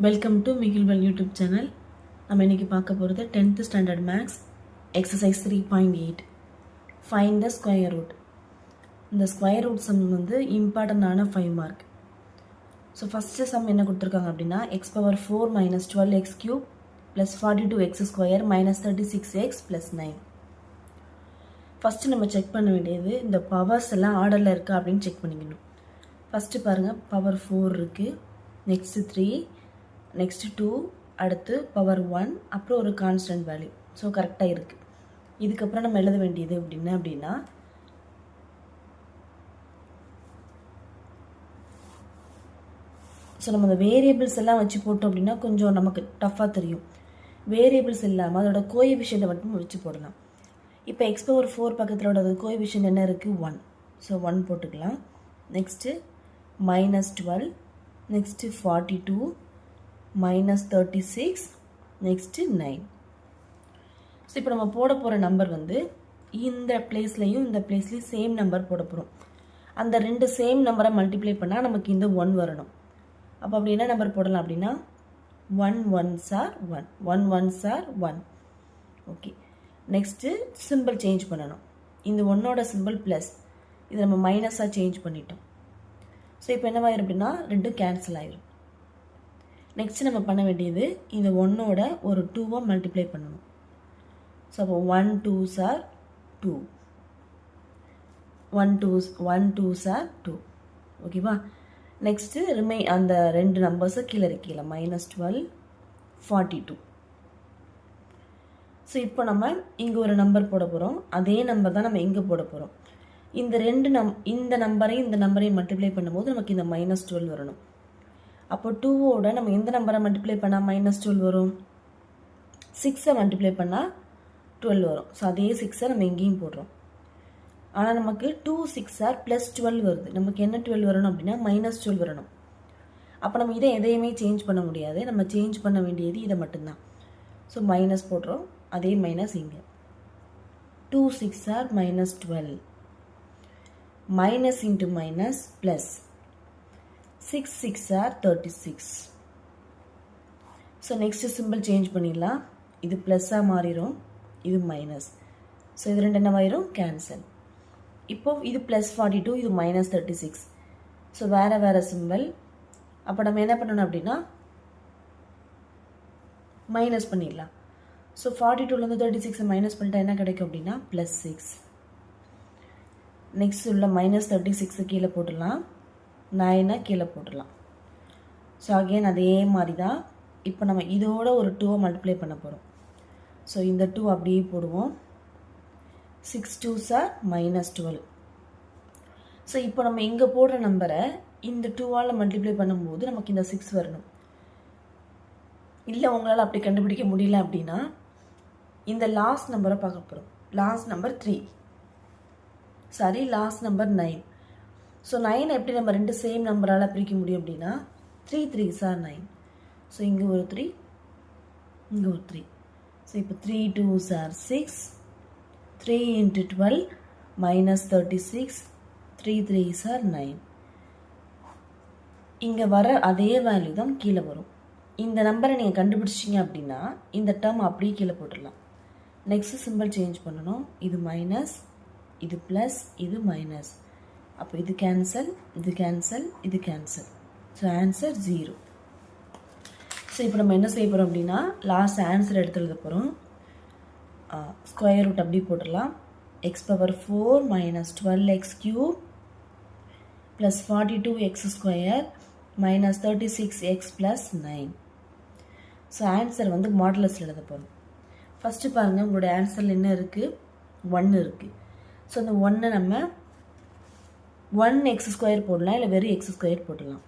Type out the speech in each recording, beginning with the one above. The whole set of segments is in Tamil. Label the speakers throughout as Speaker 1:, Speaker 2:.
Speaker 1: வெல்கம் டு மிகில்வல் யூடியூப் சேனல். நம்ம இன்றைக்கி பார்க்க போகிறது 10th standard maths exercise 3.8 find the square root. இந்த ஸ்கொயர் ரூட் சம் வந்து இம்பார்ட்டண்டான 5 மார்க். ஸோ ஃபஸ்ட்டு சம் என்ன கொடுத்துருக்காங்க அப்படின்னா x⁴ - 12x³ + 42x² - 36x + 9. First நம்ம செக் பண்ண வேண்டியது இந்த பவர்ஸ் எல்லாம் ஆர்டரில் இருக்கா அப்படின்னு செக் பண்ணிக்கணும். ஃபஸ்ட்டு பாருங்கள், பவர் 4 இருக்குது, நெக்ஸ்ட்டு 3, நெக்ஸ்ட்டு 2, அடுத்து பவர் 1, அப்புறம் ஒரு கான்ஸ்டன்ட் வேல்யூ. ஸோ கரெக்டாக இருக்குது. இதுக்கப்புறம் நம்ம எழுத வேண்டியது அப்படின்னா ஸோ நம்ம அந்த வேரியபிள்ஸ் எல்லாம் வச்சு போட்டோம் அப்படின்னா கொஞ்சம் நமக்கு டஃப்பாக தெரியும். வேரியபிள்ஸ் இல்லாமல் அதோட கோஎஃபிஷியன்ட்டை மட்டும் வச்சு போடலாம். இப்போ x⁴ பக்கத்தில் கோஎஃபிஷியன்ட் என்ன இருக்குது? 1. ஸோ 1 போட்டுக்கலாம். Next -12, next 42, -36, next 9. ஸோ இப்போ நம்ம போட போகிற நம்பர் வந்து இந்த பிளேஸ்லையும் இந்த பிளேஸ்லையும் சேம் நம்பர் போட போகிறோம். அந்த ரெண்டு சேம் நம்பரை மல்டிப்ளை பண்ணால் நமக்கு இந்த 1 வரணும். அப்போ அப்படி என்ன நம்பர் போடலாம் அப்படின்னா 1 1s are 1, 1 1s are 1. Okay, next simple change பண்ணணும். இந்த 1ஓட சிம்பிள் ப்ளஸ், இது நம்ம மைனஸாக சேஞ்ச் பண்ணிட்டோம். ஸோ இப்போ என்னவாயிரும் அப்படின்னா ரெண்டும் கேன்சல் ஆயிரும். நெக்ஸ்ட் நம்ம பண்ண வேண்டியது இந்த 1ஓட ஒரு 2-ஐ மல்டிப்ளை பண்ணணும். ஸோ அப்போ 1 2s are 2, 1 2s are 2. ஓகேவா? நெக்ஸ்ட்டு அந்த ரெண்டு நம்பர்ஸை கீழே இருக்கலாம், -12, 42. ஸோ இப்போ நம்ம இங்கே ஒரு நம்பர் போட போகிறோம். அதே நம்பர் தான் நம்ம இங்கே போட போகிறோம். இந்த இந்த நம்பரையும் மல்டிப்ளை பண்ணும்போது நமக்கு இந்த -12 வரணும். அப்போ 2ஓட நம்ம எந்த நம்பரை மல்டிப்ளை பண்ணால் -12 வரும்? 6ஐ மல்டிப்ளை பண்ணால் 12 வரும். ஸோ அதே 6ஐ நம்ம எங்கேயும் போடுறோம். ஆனால் நமக்கு 2 6 are +12 வருது. நமக்கு என்ன 12 வரணும் அப்படின்னா -12 வரணும். அப்போ நம்ம இதை எதையுமே சேஞ்ச் பண்ண முடியாது. நம்ம சேஞ்ச் பண்ண வேண்டியது இதை மட்டும்தான். ஸோ மைனஸ் போடுறோம், அதே மைனஸ் இங்கே. 2 6 are -12, minus into minus plus, 6 6 are 36. So next simple change பண்ணிடலாம். இது ப்ளஸ்ஸாக மாறிடும், இது மைனஸ். ஸோ இது ரெண்டு என்னவாயிரும்? கேன்சல். இப்போது இது +42, இது -36. ஸோ வேறு சிம்பிள். அப்போ நம்ம என்ன பண்ணணும் அப்படின்னா மைனஸ் பண்ணிடலாம். ஸோ 42லேருந்து 36 மைனஸ் பண்ணிட்டா என்ன கிடைக்கும் அப்படின்னா +6. நெக்ஸ்ட் உள்ள -36 கீழே போட்டுடலாம், 9 கீழே போட்டுடலாம். ஸோ அகெயின் அதே மாதிரி தான். இப்போ நம்ம இதோட ஒரு 2-ஐ மல்டிப்ளை பண்ண போகிறோம். ஸோ இந்த 2 அப்படியே போடுவோம். 6 2s are -12. ஸோ இப்போ நம்ம இங்கே போடுற நம்பரை இந்த 2ஆல் மல்டிப்ளை பண்ணும்போது நமக்கு இந்த 6 வரணும். இல்லை உங்களால் அப்படி கண்டுபிடிக்க முடியல அப்படின்னா இந்த லாஸ்ட் நம்பரை பார்க்க போகிறோம். Last number 3, sorry last number 9. So 9 எப்படி நம்ம ரெண்டு சேம் நம்பரால் பிரிக்க முடியும் அப்படின்னா 3 3s are 9. ஸோ இங்கே ஒரு 3, இங்கே ஒரு 3. ஸோ இப்போ 3 2s are 6, 3 × 12 -36, 3 3s are 9. இங்கே வர அதே வேல்யூ தான் கீழே வரும். இந்த நம்பரை நீங்கள் கண்டுபிடிச்சிங்க அப்படின்னா இந்த டேர்ம் அப்படியே கீழே போட்டுடலாம். நெக்ஸ்ட்டு சிம்பிள் சேஞ்ச் பண்ணணும். இது மைனஸ், இது ப்ளஸ், இது மைனஸ். அப்போ இது கேன்சல், இது கேன்சல், இது கேன்சல். So answer 0. ஸோ இப்போ நம்ம என்ன செய்ய போகிறோம் அப்படின்னா லாஸ்ட் ஆன்சர் எடுத்து எழுத போகிறோம். ஸ்கொயர் ரூட் அப்படி போட்டுடலாம். x⁴ - 12x³ + 42x² - 36x + 9. So answer வந்து மாடுலஸில் எழுத போகிறோம். ஃபஸ்ட்டு பாருங்கள், உங்களோட ஆன்சரில் என்ன இருக்குது? 1 இருக்குது. ஸோ அந்த 1 நம்ம 1x² போடலாம், இல்லை வெறும் x² போடலாம்.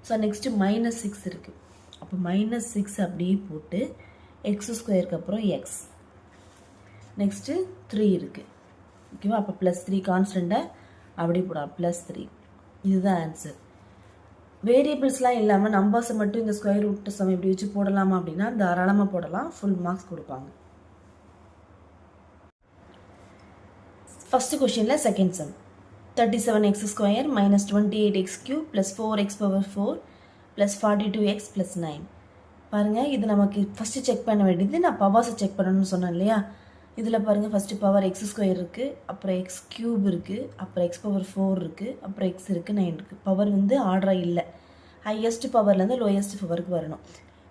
Speaker 1: ஸோ நெக்ஸ்ட்டு -6 இருக்குது. அப்போ -6 அப்படியே போட்டு x²க்கு அப்புறம் x. நெக்ஸ்ட்டு 3 இருக்குது. ஓகேவா? அப்போ +3 கான்ஸ்டண்ட்டை அப்படியே போடலாம், +3. இதுதான் ஆன்சர். வேரியபிள்ஸ்லாம் இல்லாமல் நம்பர்ஸை மட்டும் இந்த ஸ்கொயர் ரூட் சம் இப்படி வச்சு போடலாமா அப்படின்னா தாராளமாக போடலாம், ஃபுல் மார்க்ஸ் கொடுப்பாங்க. ஃபஸ்ட்டு கொஷினில் second sum 37x² - 28x³ + 4x⁴ plus 42x plus 9. பாருங்கள், இது நமக்கு ஃபஸ்ட்டு செக் பண்ண வேண்டியது. நான் பவர்ஸை செக் பண்ணணும்னு சொன்னேன் இல்லையா? இதில் பாருங்கள், ஃபஸ்ட்டு பவர் எக்ஸ் ஸ்கொயர் இருக்குது, அப்புறம் எக்ஸ் க்யூப் இருக்குது, அப்புறம் எக்ஸ் பவர் 4 இருக்குது, அப்புறம் எக்ஸ் இருக்குது, 9 இருக்குது. பவர் வந்து ஆர்டராக இல்லை, ஹையஸ்ட் பவர்லேருந்து லோயஸ்ட் பவருக்கு வரணும்.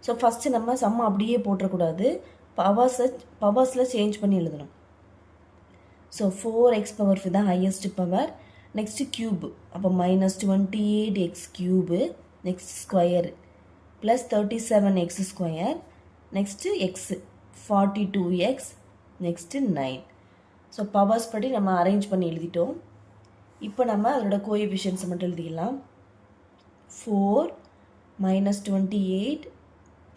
Speaker 1: ஸோ ஃபஸ்ட்டு நம்ம சம்மா அப்படியே போட்டுறக்கூடாது, பவர்ஸில் சேஞ்ச் பண்ணி எழுதணும். ஸோ 4x பவர் 5 தான் ஹையஸ்ட் பவர். நெக்ஸ்ட்டு க்யூபு, அப்போ -28x cube, next square plus 37x square, next x 42x, next 9. So powers படி நம்ம அரேஞ்ச் பண்ணி எழுதிட்டோம். இப்போ நம்ம அதோட கோஎஃபிஷியன்ஸை மட்டும் எழுதிக்கலாம். 4 -28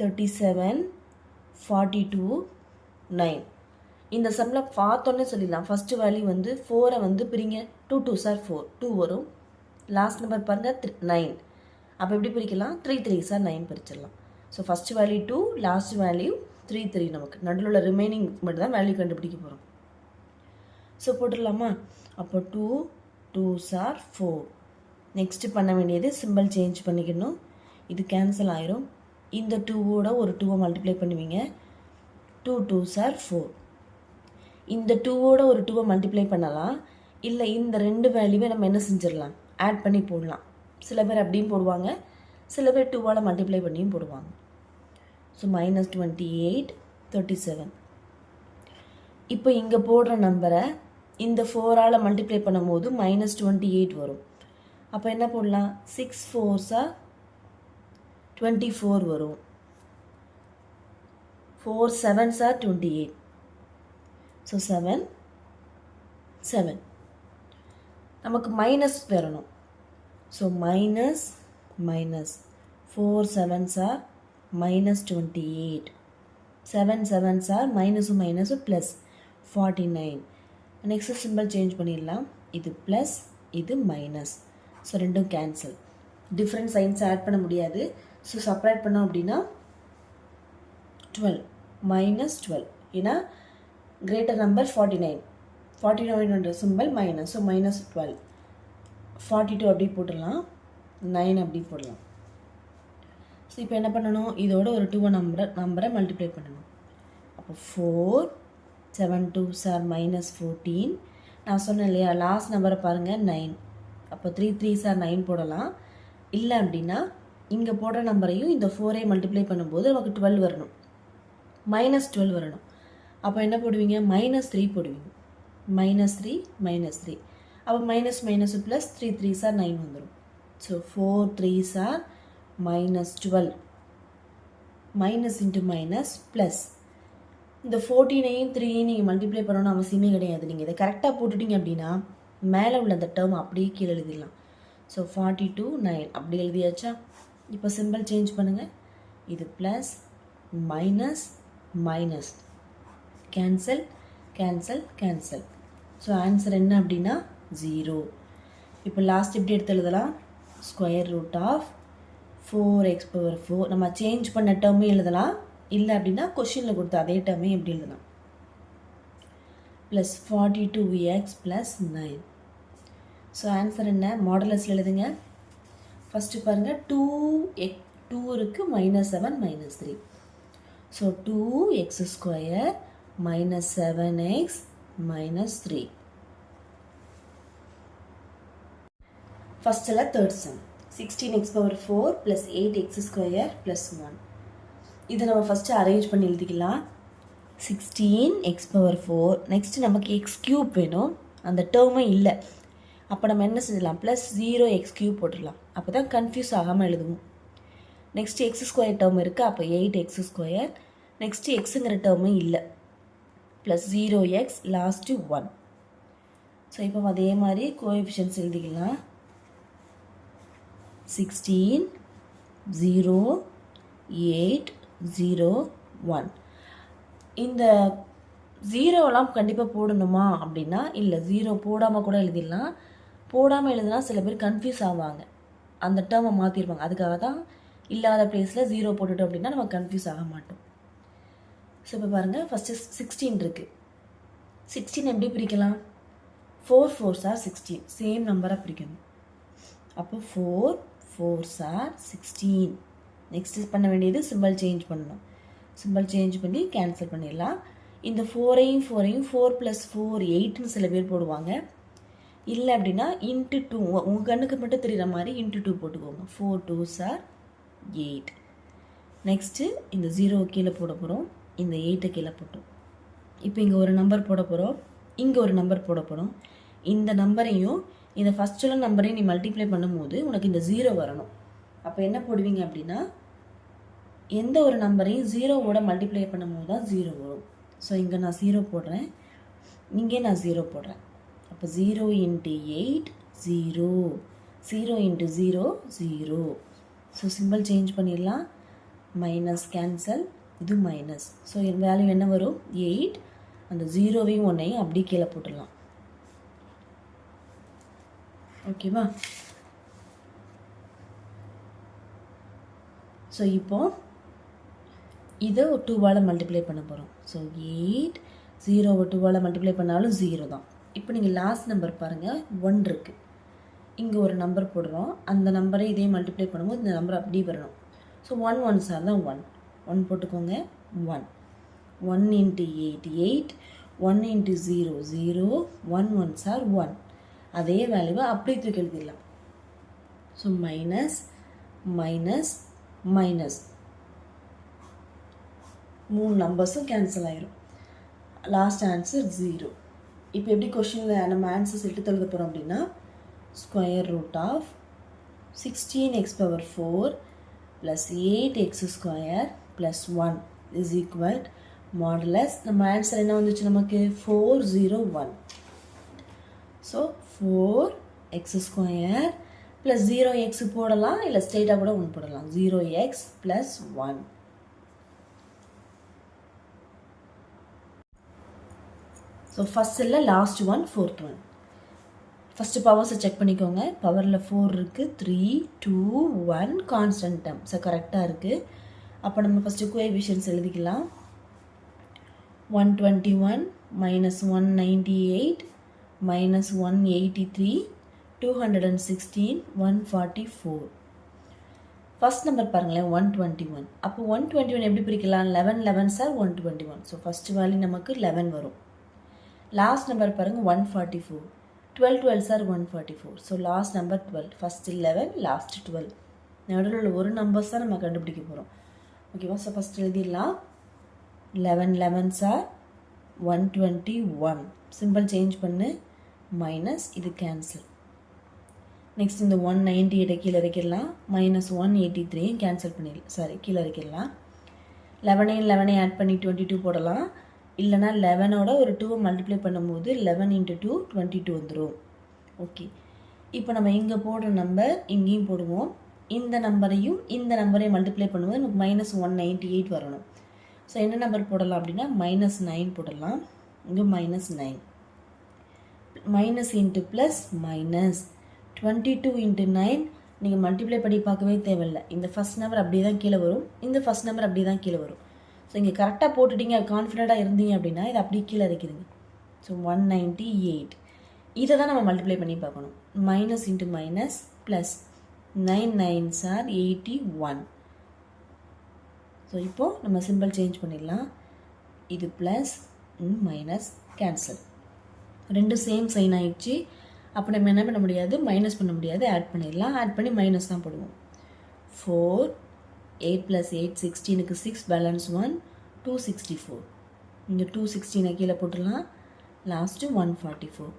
Speaker 1: 37 42 9. இந்த சம்மில் பார்த்தோன்னே சொல்லிடலாம். ஃபஸ்ட்டு வேல்யூ வந்து 4 வந்து பிரிங்க, 2 2 சார் 4, 2 வரும். லாஸ்ட் நம்பர் பாருங்கள் 9. அப்போ எப்படி பிரிக்கலாம்? 3 3 சார் 9 பிரிச்சிடலாம். So first value 2, last value 3 3. நமக்கு நடுவில் உள்ள ரிமைனிங் மட்டும் தான் வேல்யூ கண்டுபிடிக்க போகிறோம். ஸோ போட்டுடலாமா? அப்போ 2 2 சார் 4. நெக்ஸ்ட்டு பண்ண வேண்டியது சிம்பிள் சேஞ்ச் பண்ணிக்கணும். இது கேன்சல் ஆயிரும். இந்த 2ஓட ஒரு 2வை மல்டிப்ளை பண்ணுவீங்க. 2 2 சார் 4. இந்த 2ஓட ஒரு 2வை மல்டிப்ளை பண்ணலாம். இல்லை இந்த ரெண்டு வேல்யூவை நம்ம என்ன செஞ்சிடலாம்? ஆட் பண்ணி போடலாம். சில பேர் அப்படியும் போடுவாங்க, சில பேர் 2ஆல் மல்டிப்ளை பண்ணியும் போடுவாங்க. ஸோ -28 37. இப்போ இங்கே போடுற நம்பரை இந்த 4ஆல் மல்டிப்ளை பண்ணும்போது -28 வரும். அப்போ என்ன போடலாம்? 6 4s 24 வரும். 4 7s 28. ஸோ 7 7. நமக்கு மைனஸ் வரணும். So minus 4 7s -28. 7 7s மைனஸும் மைனஸும் ப்ளஸ் 49. நெக்ஸ்ட் சிம்பிள் சேஞ்ச் பண்ணிடலாம். இது ப்ளஸ், இது மைனஸ். ஸோ ரெண்டும் கேன்சல். டிஃப்ரெண்ட் சைன்ஸ் ஆட் பண்ண முடியாது. ஸோ செப்பரேட் பண்ணோம் அப்படின்னா 12 -12. ஏன்னா greater number 49. 49 simple minus. So -12. 42 அப்படி போட்டுடலாம், 9 அப்படி போடலாம். ஸோ இப்போ என்ன பண்ணணும்? இதோட ஒரு 2 நம்பரை மல்டிப்ளை பண்ணணும். அப்போ 4 7 2s -14. நான் சொன்னேன் இல்லையா, லாஸ்ட் நம்பரை பாருங்கள் 9. அப்போ 3 3s 9 போடலாம். இல்லை அப்படின்னா இங்கே போடுற நம்பரையும் இந்த 4ஐ மல்டிப்ளை பண்ணும்போது நமக்கு 12 வரணும், -12 வரணும். அப்போ என்ன போடுவீங்க? -3 போடுவீங்க. -3 -3. அப்போ மைனஸ் மைனஸ் ப்ளஸ் 3 3s 9 வந்துடும். So 4 3s -12. Minus into minus plus. இந்த 14ஐயும் 3ஐயும் நீங்கள் மல்டிப்ளை பண்ணணும்னு அவசியமே கிடையாது. நீங்கள் இதை கரெக்டாக போட்டுட்டீங்க அப்படின்னா மேலே உள்ள அந்த டேர்ம் அப்படியே கீழே எழுதிடலாம். ஸோ 42 9 அப்படி எழுதியாச்சா? இப்போ சிம்பிள் சேஞ்ச் பண்ணுங்கள். இது plus minus minus, cancel cancel cancel. So answer என்ன அப்படின்னா 0. இப்போ லாஸ்ட் எப்படி எடுத்து எழுதலாம்? Square root of 4x power 4. நம்ம சேஞ்ச் பண்ண டேர்மே எழுதலாம். இல்லை அப்படின்னா கொஷினில் கொடுத்த அதே டேர்மே எப்படி எழுதலாம்? Plus 42x plus 9. So answer என்ன? மாடலஸில் எழுதுங்க. ஃபஸ்ட்டு பாருங்கள், 2 இருக்குது, -7 -3. So 2x square -7x -3. ஃபஸ்ட்டில் third sum 16x power 4 plus 8x square plus 1. இதை நம்ம ஃபஸ்ட்டு அரேஞ்ச் பண்ணி எழுதிக்கலாம். 16x power 4. நெக்ஸ்ட்டு நமக்கு எக்ஸ் க்யூப் வேணும், அந்த டேர்மே இல்லை. அப்போ நம்ம என்ன செஞ்சிடலாம்? ப்ளஸ் 0x க்யூப் போட்டுடலாம். அப்போ தான் கன்ஃபியூஸ் ஆகாமல் எழுதுவோம். நெக்ஸ்ட்டு எக்ஸ் ஸ்கொயர் டேர்ம் இருக்குது, அப்போ 8x ஸ்கொயர். நெக்ஸ்ட்டு எக்ஸுங்கிற டேர்மே இல்லை, ப்ளஸ் 0x லாஸ்ட்டு 1. ஸோ இப்போ அதே மாதிரி கோஎஃபிஷியன்ஸ் எழுதிக்கலாம். 16 0 8 0 1. இந்த 0லாம் கண்டிப்பாக போடணுமா அப்படின்னா இல்லை, 0 போடாமல் கூட எழுதிடலாம். போடாமல் எழுதுனா சில பேர் கன்ஃபியூஸ் ஆவாங்க, அந்த டேர்மை மாற்றிடுவாங்க. அதுக்காக தான் இல்லாத பிளேஸில் 0 போட்டுட்டோம் அப்படின்னா நம்ம கன்ஃபியூஸ் ஆக மாட்டோம். ஸோ இப்போ பாருங்கள், ஃபஸ்ட்டு 16 இருக்குது. 16 எப்படி பிரிக்கலாம்? 4 4s 16. சேம் நம்பராக பிரிக்கணும். அப்போ 4 4s 16. நெக்ஸ்ட் பண்ண வேண்டியது சிம்பிள் சேஞ்ச் பண்ணணும். சிம்பிள் சேஞ்ச் பண்ணி கேன்சல் பண்ணிடலாம். இந்த 4ஐயும் 4 + 4 8ன்னு சில பேர் போடுவாங்க. இல்லை அப்படின்னா இன்ட்டு 2 உங்கள் கண்ணுக்கு மட்டும் தெரிகிற மாதிரி இன்ட்டு 2 போட்டுக்கோங்க. 4 2s are 8. நெக்ஸ்ட்டு இந்த 0 கீழே போட போகிறோம், இந்த 8 கீழே போட்டோம். இப்போ இங்கே ஒரு நம்பர் போட போகிறோம், இங்கே ஒரு நம்பர் போட போகிறோம். இந்த நம்பரையும் இந்த ஃபஸ்ட்டில் நம்பரையும் நீ மல்டிப்ளை பண்ணும்போது உனக்கு இந்த 0 வரணும். அப்போ என்ன போடுவீங்க அப்படின்னா எந்த ஒரு நம்பரையும் 0வோட மல்டிப்ளை பண்ணும்போது தான் 0 வரும். ஸோ இங்கே நான் 0 போடுறேன், இங்கே நான் 0 போடுறேன். அப்போ 0 × 8 0, 0 × 0 0. ஸோ சிம்பிள் சேஞ்ச் பண்ணிடலாம். மைனஸ் கேன்சல், இது மைனஸ். ஸோ என் வேல்யூ என்ன வரும்? 8. அந்த 0வையும் 1ஐயும் அப்படி கீழே போட்டுடலாம். ஓகேவா? ஸோ இப்போ இதை 2வால் மல்டிப்ளை பண்ண போகிறோம். ஸோ 8 0வை 2வால் மல்டிப்ளை பண்ணாலும் 0 தான். இப்போ நீங்கள் லாஸ்ட் நம்பர் பாருங்கள், 1 இருக்குது. இங்கே ஒரு நம்பர் போடுறோம், அந்த நம்பரை இதே மல்டிப்ளை பண்ணும்போது இந்த நம்பர் அப்படி வரணும். ஸோ 1 1s are தான் 1. 1 போட்டுக்கோங்க. 1 1 × 8 8, 1 × 0 0, 1 1s are 1. அதே வேல்யூவை அப்படி தூக்கி எழுதிடலாம். ஸோ மைனஸ் மைனஸ் மைனஸ் 3 நம்பர்ஸும் கேன்சல் ஆயிரும். Last answer 0. இப்போ எப்படி கொஷினில் நம்ம ஆன்சர்ஸ் எடுத்து எழுத போகிறோம் அப்படின்னா √16x⁴ + 8x² + 1 = மாடுலஸ். நம்ம ஆன்சர் என்ன வந்துச்சு நமக்கு? 401. ஸோ 4x² + 0x போடலாம், இல்லை ஸ்ட்ரெயிட்டாக கூட 1 போடலாம். 0x + 1. ஸோ ஃபஸ்ட் இல்லை, last one, 4th one. First பவர்ஸை செக் பண்ணிக்கோங்க. பவரில் 4 இருக்குது, 3 2 1 கான்ஸ்டன்ட் டேர்ம். ஸோ கரெக்டாக இருக்குது. அப்போ நம்ம ஃபஸ்ட்டு கோஎஃபிஷியன்ட்ஸ் எழுதிக்கலாம். 121 - 198 - 183 216 144. ஃபஸ்ட் நம்பர் பாருங்களேன், 121. அப்போ 121 எப்படி பிரிக்கலாம்? 11 11s are 121. So first value நமக்கு 11 வரும். லாஸ்ட் நம்பர் பாருங்கள், 144. 12 12s are 144. So last number 12. First 11, last 12. நடுவில் உள்ள ஒரு நம்பர்ஸ் தான் நம்ம கண்டுபிடிக்க போகிறோம். ஓகேவா? ஸோ ஃபஸ்ட் எழுதிடலாம். 11 11s are 121. சிம்பிள் சேஞ்ச் பண்ணு, மைனஸ், இது கேன்சல். நெக்ஸ்ட் இந்த 198 கீழே இறக்கிடலாம், -183 கேன்சல் பண்ணிடலாம், கீழே இறக்கிடலாம். 11 11 ஆட் பண்ணி 22 போடலாம். இல்லைனா 11ஓட ஒரு 2 மல்டிப்ளை பண்ணும்போது 11 × 2 22 வந்துடும். ஓகே, இப்போ நம்ம இங்கே போடுற நம்பர் இங்கேயும் போடுவோம். இந்த நம்பரையும் இந்த நம்பரையும் மல்டிப்ளை பண்ணும்போது நமக்கு -198 வரணும். ஸோ என்ன நம்பர் போடலாம் அப்படின்னா -9 போடலாம். இங்கே -9. மைனஸ் இன்ட்டு ப்ளஸ் மைனஸ் 22 × 9 நீங்கள் மல்டிப்ளை பண்ணி பார்க்கவே தேவையில்லை. இந்த ஃபஸ்ட் நம்பர் அப்படி தான் கீழே வரும், இந்த ஃபஸ்ட் நம்பர் அப்படி தான் கீழே வரும். ஸோ இங்கே கரெக்டாக போட்டுட்டீங்க, கான்ஃபிடெண்ட்டாக இருந்தீங்க அப்படின்னா இதை அப்படியே கீழே இறக்கிடுங்க. ஸோ 198 இதை தான் நம்ம மல்டிப்ளை பண்ணி பார்க்கணும். Minus into minus plus 9 9s are 81. So இப்போது நம்ம சிம்பிள் சேஞ்ச் பண்ணிடலாம். இது ப்ளஸ் மைனஸ் கேன்சல், ரெண்டும் சேம் சைன் ஆகிடுச்சு. அப்போ நம்ம என்ன பண்ண முடியாது? மைனஸ் பண்ண முடியாது, ஆட் பண்ணிடலாம். ஆட் பண்ணி மைனஸ் தான் போடுவோம். 4 8 + 8 16க்கு 6 பேலன்ஸ் 1 264. இங்கே 216 கீழே போட்டுடலாம். லாஸ்ட்டு 144.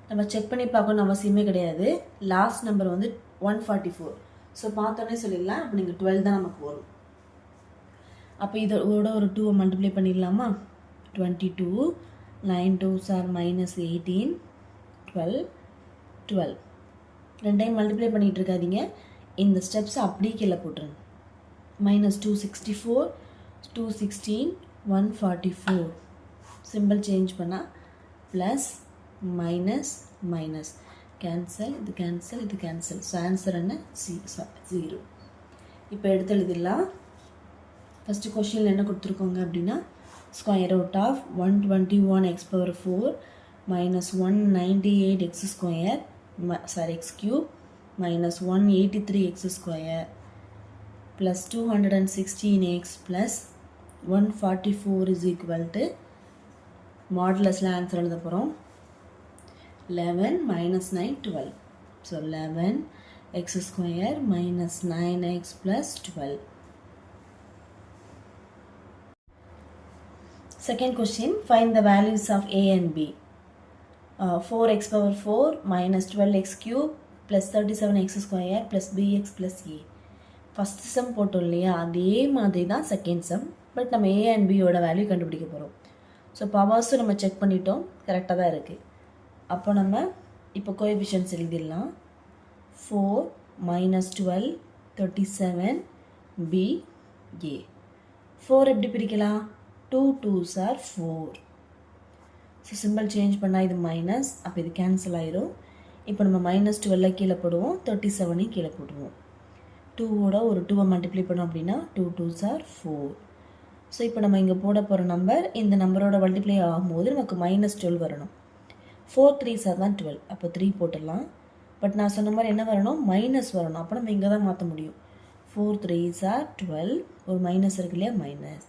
Speaker 1: நம்ம செக் பண்ணி பார்க்கணும்னு அவசியமே கிடையாது. லாஸ்ட் நம்பர் வந்து 144. ஸோ பார்த்தோன்னே சொல்லிடலாம். அப்போ நீங்கள் 12 தான் நமக்கு வரும். அப்போ இதோட ஒரு 2 மல்டிப்ளை பண்ணிடலாமா? 22 9 2s are -18 12 12. ரெண்டையும் மல்டிப்ளை பண்ணிகிட்டு இருக்காதீங்க, இந்த ஸ்டெப்ஸ் அப்படியே கீழே போட்டுருங்க. -264 216 144. சிம்பிள் சேஞ்ச் பண்ணால் ப்ளஸ் மைனஸ் மைனஸ் கேன்சல், இது கேன்சல், இது கேன்சல். ஸோ ஆன்சர் என்ன? 0. இப்போ எடுத்து எழுதிடலாம். ஃபஸ்ட்டு கொஷினில் என்ன கொடுத்துருக்கோங்க அப்படின்னா √121x⁴ -198x² x³ -183x² plus 216x plus 144 is equal to மாடுலஸில் answer எழுத போகிறோம் 11 minus 9 12. So 11 x square minus 9x plus 12. Second question, find the values of a and b. 4x power 4 minus 12x cube plus 37x square plus bx plus a. First sum போட்டோம் இல்லையா, அதே மாதிரி தான் செகண்ட் சம். பட் நம்ம a and b யோட வேல்யூ கண்டுபிடிக்க போகிறோம். ஸோ பவர்ஸும் நம்ம செக் பண்ணிட்டோம், கரெக்டாக தான் இருக்குது. அப்போ நம்ம இப்போ கோஎஃபிஷியன்ட்ஸ் எழுதிடலாம். 4 minus 12 37 b a. 4 எப்படி பிரிக்கலாம்? 2 2s are 4. So simple change பண்ணால் இது மைனஸ், அப்போ இது கேன்சல் ஆயிரும். இப்போ நம்ம minus 12 கீழே போடுவோம், 37 கீழே போடுவோம். 2ஓட ஒரு 2 மல்டிப்ளை பண்ணோம் அப்படின்னா 2 2s are 4. ஸோ இப்போ நம்ம இங்கே போட போகிற நம்பர் இந்த நம்பரோட மல்டிப்ளை ஆகும்போது நமக்கு -12 வரணும். 4 3s are தான் 12, அப்போ 3 போட்டுடலாம். பட் நான் சொன்ன மாதிரி என்ன வரணும்? மைனஸ் வரணும். அப்போ நம்ம இங்கே தான் மாற்ற முடியும். 4 3s are 12, ஒரு மைனஸ் இருக்கு இல்லையா, minus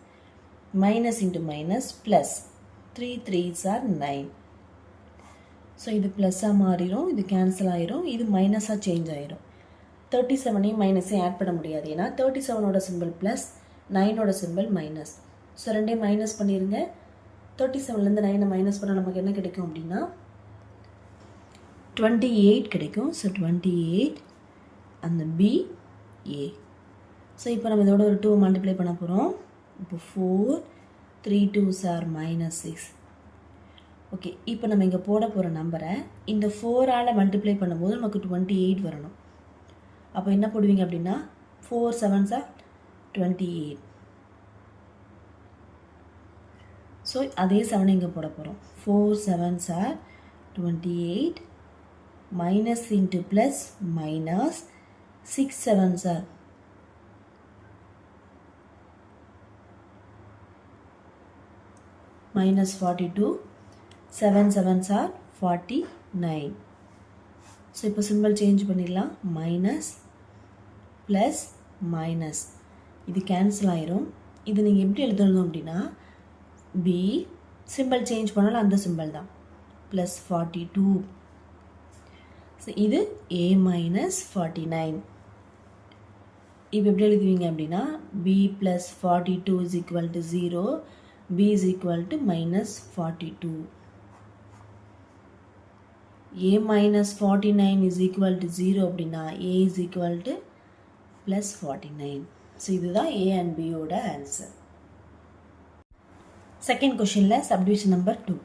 Speaker 1: minus into minus plus 3 3s are 9. So இது ப்ளஸ்ஸாக மாறிடும், இது கேன்சல் ஆயிரும், இது மைனஸாக சேஞ்ச் ஆயிரும். 37ஐயும் மைனஸையும் ஆட் பண்ண முடியாது, ஏன்னா 37ஓட சிம்பிள் ப்ளஸ் 9ஓட சிம்பிள் மைனஸ். ஸோ ரெண்டையும் மைனஸ் பண்ணிடுங்க. 37லேருந்து 9 மைனஸ் பண்ணால் நமக்கு என்ன கிடைக்கும் அப்படின்னா 28 கிடைக்கும். ஸோ 28 அந்த பி ஏ. ஸோ இப்போ நம்ம இதோட ஒரு 2 மல்டிப்ளை பண்ண போகிறோம். இப்போ 4 3 2s are -6. ஓகே, இப்போ நம்ம இங்கே போட போகிற நம்பரை இந்த 4ஆல் மல்டிப்ளை பண்ணும்போது நமக்கு 28 வரணும். அப்போ என்ன போடுவீங்க அப்படின்னா 4 7s are 28. ஸோ அதே 7 இங்கே போட போகிறோம். 4 7s are 28 minus into plus minus 6 7s are -42. 7 7s are 49. So இப்போ சிம்பிள் சேஞ்ச் பண்ணிடலாம். மைனஸ் ப்ளஸ் மைனஸ், இது கேன்சல் ஆயிரும். இது நீங்கள் எப்படி எழுதணும் அப்படின்னா பி சிம்பிள் சேஞ்ச் பண்ணாலும் அந்த சிம்பிள் தான், ப்ளஸ் 42. ஸோ இது a minus 49. இப்போ எப்படி எழுதுவீங்க அப்படின்னா b plus 42 is equal to 0, b is equal to -42. a minus 49 is equal to 0 அப்படின்னா a is equal to plus 49. So இதுதான் a and b யோட ஆன்சர். செகண்ட் கொஷினில் subdivision number 2.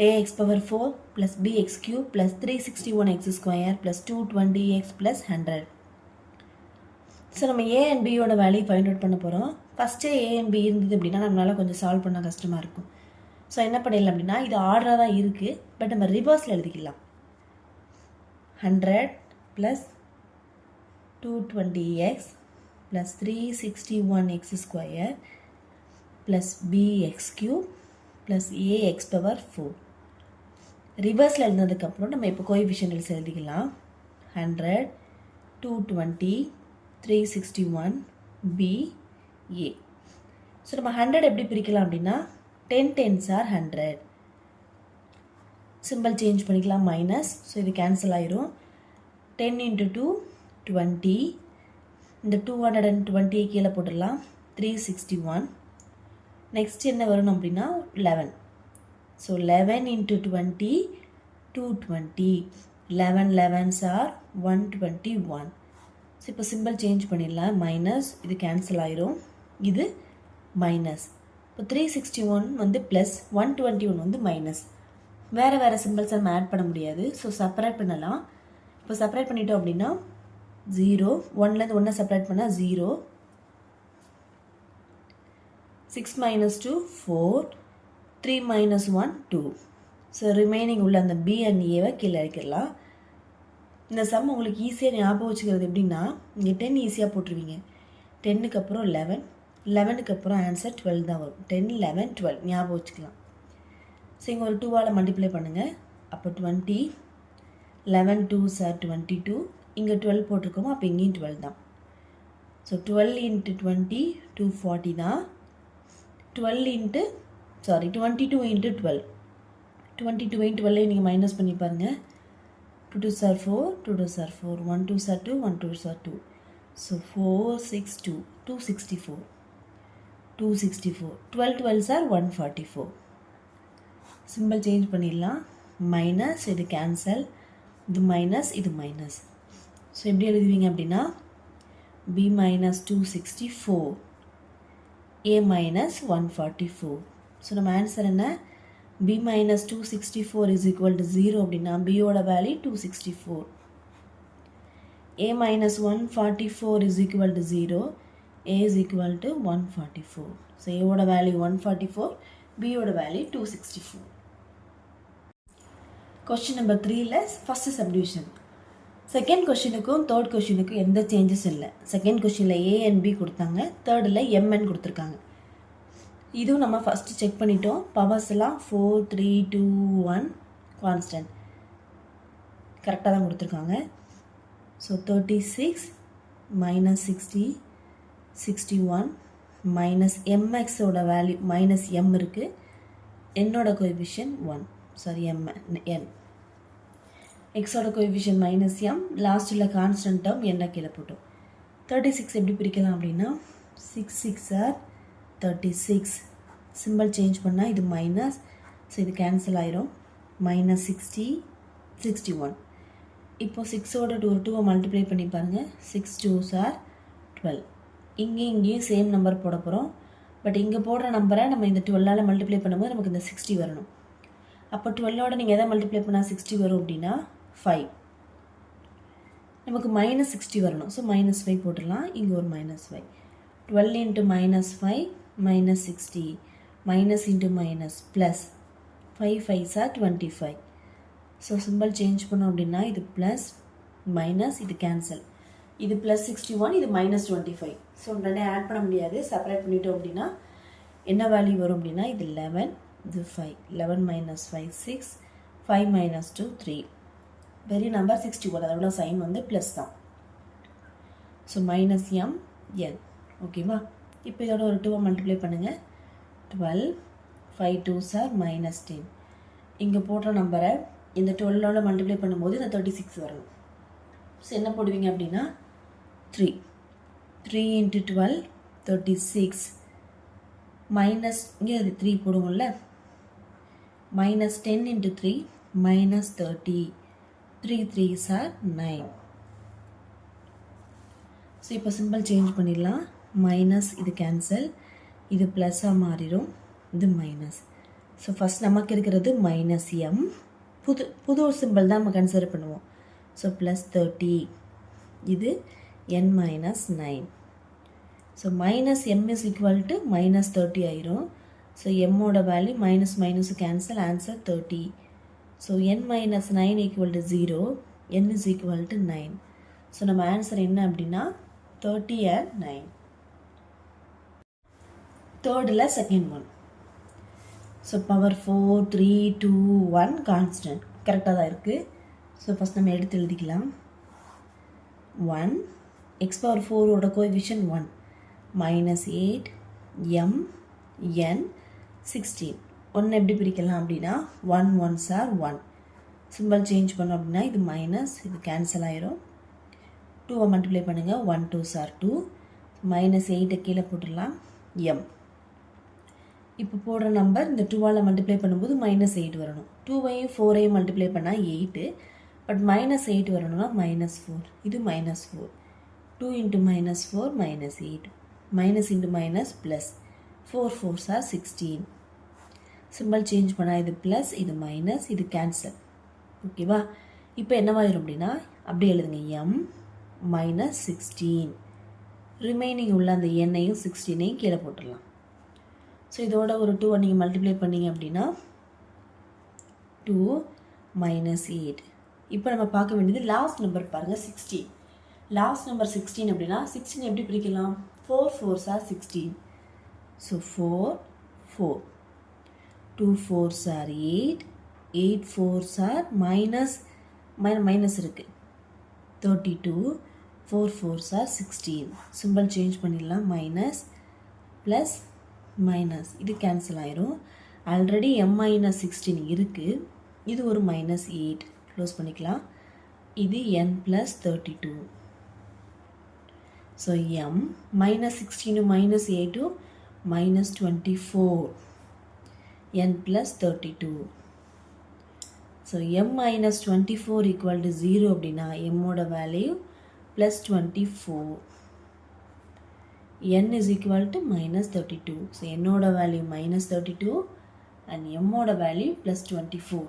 Speaker 1: ax power 4 plus bx cube plus 361x square plus 220x plus 100. So நம்ம a and b யோட வேல்யூ ஃபைண்ட் அவுட் பண்ண போகிறோம். ஃபஸ்ட்டே a and b இருந்தது அப்படின்னா நம்மளால் கொஞ்சம் சால்வ் பண்ண கஷ்டமாக இருக்கும். ஸோ என்ன பண்ணிடலாம் அப்படின்னா இது ஆர்டராக தான் இருக்குது, பட் நம்ம ரிவர்ஸில் எழுதிக்கலாம். 100 plus 220x plus 361x square plus bx cube plus ax power 4. ரிவர்ஸில் எழுதினதுக்கப்புறம் நம்ம இப்போ கோஎஃபிஷியன்ட்ஸ் எழுதிக்கலாம். 100 220 361 b a. ஸோ நம்ம 100 எப்படி பிரிக்கலாம் அப்படின்னா 10 10s are 100. சிம்பிள் சேஞ்ச் பண்ணிக்கலாம், மைனஸ். ஸோ இது கேன்சல் ஆயிரும். 10 into 2 20. இந்த 220 கீழே போட்டுடலாம். 361. நெக்ஸ்ட் என்ன வரணும் அப்படின்னா 11. So 11 into 20 220. 11 11s are 121. So இப்போ சிம்பிள் சேஞ்ச் பண்ணிடலாம், மைனஸ். இது கேன்சல் ஆயிரும், இது மைனஸ். இப்போ 361 வந்து ப்ளஸ், 121 வந்து மைனஸ். வேறு வேறு சிம்பிள்ஸை நம்ம ஆட் பண்ண முடியாது. ஸோ செப்பரேட் பண்ணலாம். இப்போ செப்பரேட் பண்ணிட்டோம் அப்படின்னா 0, 1லேருந்து 1 செப்பரேட் பண்ணால் 0. 6 minus 2 4, 3 minus 1 2. ஸோ ரிமைனிங் உள்ள அந்த பி அண்ட் ஏவை கீழே இறக்கிடலாம். இந்த சம் உங்களுக்கு ஈஸியாக ஞாபகம் வச்சுக்கிறது எப்படின்னா நீங்கள் 10 ஈஸியாக போட்டுருவீங்க. 10க்கு அப்புறம் 11, 11க்கு அப்புறம் ஆன்சர் 12 தான் வரும். 10 11 12 ஞாபகம் வச்சுக்கலாம். ஸோ இங்கே ஒரு 2ஆல் மல்டிப்ளை பண்ணுங்கள். அப்போ 20, 11 2s are 22. இங்கே 12 போட்டிருக்கோமோ, அப்போ இங்கேயும் 12 தான். ஸோ 12 into 20 240 தான். 22 into 12. 22 into 12 நீங்கள் மைனஸ் பண்ணி பாருங்கள். 2 2s are 4, 2 2s are 4, 1 2s are 2, 1 2s are 2. So 4 6 2 264. 264. 12 12s are 144. Simple change பண்ணிடலாம். மைனஸ் இது கேன்சல், இது மைனஸ் இது மைனஸ். ஸோ எப்படி எழுதுவீங்க அப்படின்னா b minus 264 a minus 144. So நம்ம ஆன்சர் என்ன? b minus 264 is equal to 0 அப்படின்னா b ஓட value 264. a minus 144 is equal to 0. a is equal to 144. So a ஓட வேல்யூ 144, b ஓட வேல்யூ 264. Question number 3ல ஃபர்ஸ்ட் சப்டிவிஷன். செகண்ட் கொஷினுக்கும் தேர்ட் கொஷினுக்கும் எந்த சேஞ்சஸ் இல்லை. செகண்ட் கொஷினில் a and b கொடுத்தாங்க, தேர்டில் mn கொடுத்துருக்காங்க. இதுவும் நம்ம ஃபஸ்ட்டு செக் பண்ணிட்டோம். பவர்ஸ் எல்லாம் 4 3 2 1 கான்ஸ்டன்ட் கரெக்டாக தான் கொடுத்துருக்காங்க. ஸோ 36 மைனஸ் 60 61 மைனஸ் mxோட வேல்யூ மைனஸ் m இருக்குது. என்னோட கோஎஃபிஷியன்ட் 1, சாரி n. எக்ஸோட கோஎஃபிஷியன்ட் மைனஸ் m, லாஸ்ட்டில் கான்ஸ்டன்ட் டேர்ம் என்ன கீழே போட்டோம். 36 எப்படி பிரிக்கலாம் அப்படின்னா 6 6 ஆர் 36. சிம்பிள் சேஞ்ச் பண்ணால் இது மைனஸ், ஸோ இது கேன்சல் ஆயிரும். மைனஸ் 60 61. இப்போ 6ஓட 2 மல்டிப்ளை பண்ணி பாருங்கள். 6 2s are 12. இங்கேயும் சேம் நம்பர் போட போகிறோம். பட் இங்கே போடுற நம்பரை நம்ம இந்த 12ஆல் மல்டிப்ளை பண்ணும்போது நமக்கு இந்த 60 வரணும். அப்போ 12ஓட நீங்கள் எதை மல்டிப்ளை பண்ணால் 60 வரும் அப்படின்னா 5. நமக்கு மைனஸ் 60 வரணும். ஸோ மைனஸ் 5 போட்டுடலாம். இங்கே ஒரு minus 5. 12 into minus 5 minus 60 minus into minus plus 5 5s are 25. So simple change பண்ணோம் அப்படின்னா இது ப்ளஸ் மைனஸ் இது கேன்சல். இது ப்ளஸ் 61, இது மைனஸ் 25. ஸோ ரெண்டே ஆட் பண்ண முடியாது. செப்பரேட் பண்ணிட்டோம் அப்படின்னா என்ன வேல்யூ வரும் அப்படின்னா இது 11, இது 5. 11 minus 5 6, 5 minus 2 3. பெரிய நம்பர் 61, அதோட சைன் வந்து ப்ளஸ் தான். So minus m n. ஓகேவா? இப்போ இதோட ஒரு 2 மல்டிப்ளை பண்ணுங்கள். 12 5 2s are minus 10. இங்கே போடுற நம்பரை இந்த 12ஓட மல்டிப்ளை பண்ணும்போது இந்த 36 வரணும். ஸோ என்ன போடுவீங்க அப்படின்னா 3 into 12 36 மைனஸ் இங்கே அது 3 போடுவோம்ல. Minus 10 into 3 minus 30. 3 3s are 9. So இப்போ சிம்பிள் சேஞ்ச் பண்ணிடலாம். மைனஸ் இது கேன்சல், இது ப்ளஸ்ஸாக மாறிடும், இது மைனஸ். ஸோ ஃபஸ்ட் நமக்கு இருக்கிறது மைனஸ் m. புது சிம்பிள் தான் நம்ம கன்சிடர் பண்ணுவோம். ஸோ ப்ளஸ் 30, இது n minus 9. So minus m is equal to minus 30 ஆயிரும். ஸோ எம்மோட value minus minus cancel, answer 30. So n minus 9 equal to 0, n is equal to 9. So நம்ம ஆன்சர் என்ன அப்படின்னா 30 and 9. தேர்டில் second one. So power 4 3 2 1 constant கரெக்டாக தான் இருக்குது. ஸோ ஃபஸ்ட் நம்ம எடுத்து எழுதிக்கலாம். 1 x பவர் 4ஓட கோஎஃபிஷியன்ட் 1 மைனஸ் 8 m n 16. 1 எப்படி பிரிக்கலாம் அப்படின்னா 1 1s are 1. சிம்பிள் சேஞ்ச் பண்ணோம் அப்படின்னா இது மைனஸ், இது கேன்சல் ஆயிரும். 2 மல்டிப்ளை பண்ணுங்கள். 1 2s are 2. மைனஸ் 8 கீழே போட்டுடலாம். m. இப்போ போடுற நம்பர் இந்த 2ஆல் மல்டிப்ளை பண்ணும்போது மைனஸ் 8 வரணும். 2ஐயும் 4ஐயும் மல்டிப்ளை பண்ணால் 8, பட் மைனஸ் 8 வரணும்னா மைனஸ் 4. இது minus 4. 2 into minus 4 minus 8. Minus into minus plus. 4 4s are 16. Simple change பண்ணால் இது ப்ளஸ், இது மைனஸ், இது கேன்சல். ஓகேவா? இப்போ என்னவாயிரும் அப்படின்னா அப்படியே எழுதுங்க. m minus 16. ரிமைனிங் உள்ள அந்த எண்ணையும் 16ஐயும் கீழே போட்டுடலாம். ஸோ இதோட ஒரு 2 நீங்கள் மல்டிப்ளை பண்ணிங்க அப்படின்னா 2 மைனஸ் 8. இப்போ நம்ம பார்க்க வேண்டியது லாஸ்ட் நம்பர் பாருங்கள் 16. லாஸ்ட் நம்பர் 16 அப்படின்னா 16 எப்படி பிரிக்கலாம்? 4 4s are 16. So 4 4. 2 4s are 8. 8 4s are minus இருக்குது 32. 4 4s are 16. சிம்பிள் சேஞ்ச் பண்ணிடலாம். மைனஸ் ப்ளஸ் மைனஸ் இது கேன்சல் ஆயிரும். ஆல்ரெடி m-16 இருக்குது. இது ஒரு -8 க்ளோஸ் பண்ணிக்கலாம். இது n + 32. So m -16 -8 -24 n + 32. So m-24 = 0 அப்படின்னா m-ஓட value +24. n is equal to -32. So n-ஓட வேல்யூ -32 and m-ஓட வேல்யூ +24.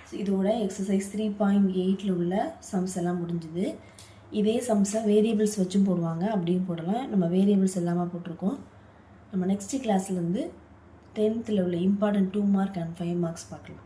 Speaker 1: ஸோ இதோட எக்ஸசைஸ் 3.8ல் உள்ள சம்ஸ் எல்லாம் முடிஞ்சுது. இதே சம்ஸை வேரியபிள்ஸ் வச்சும் போடுவாங்க, அப்படியும் போடலாம். நம்ம வேரியபிள்ஸ் எல்லாமே போட்டிருக்கோம். நம்ம நெக்ஸ்ட் கிளாஸ்லேருந்து 10th உள்ள இம்பார்ட்டன்ட் 2 மார்க் அண்ட் 5 மார்க்ஸ் பார்க்கலாம்.